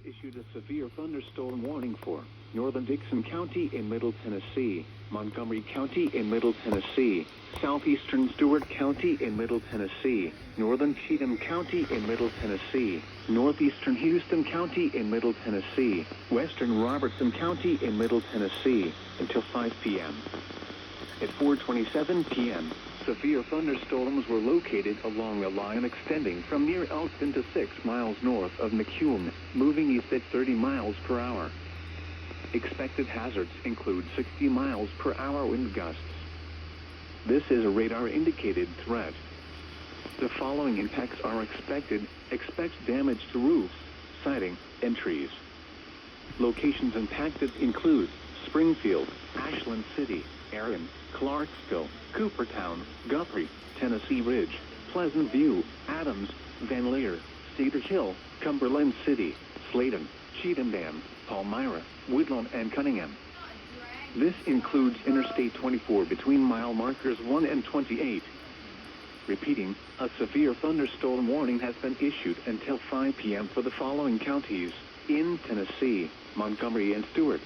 issued a severe thunderstorm warning for northern Dixon County in Middle Tennessee, Montgomery County in Middle Tennessee, southeastern Stewart County in Middle Tennessee, northern Cheatham County in Middle Tennessee, northeastern Houston County in Middle Tennessee, western Robertson County in Middle Tennessee, until 5 p.m. At 4:27 p.m., severe thunderstorms were located along a line extending from near Elkton to 6 miles north of McCune, moving east at 30 miles per hour. Expected hazards include 60 miles per hour wind gusts. This is a radar-indicated threat. The following impacts are expected. Expect damage to roofs, siding, and trees. Locations impacted include Springfield, Ashland City, Erin, Clarksville, Coopertown, Guthrie, Tennessee Ridge, Pleasant View, Adams, Van Leer, Cedar Hill, Cumberland City, Sladen, Cheatham Dam, Palmyra, Woodlawn, and Cunningham. This includes Interstate 24 between mile markers 1 and 28. Repeating, a severe thunderstorm warning has been issued until 5 p.m. for the following counties in Tennessee: Montgomery and Stewart,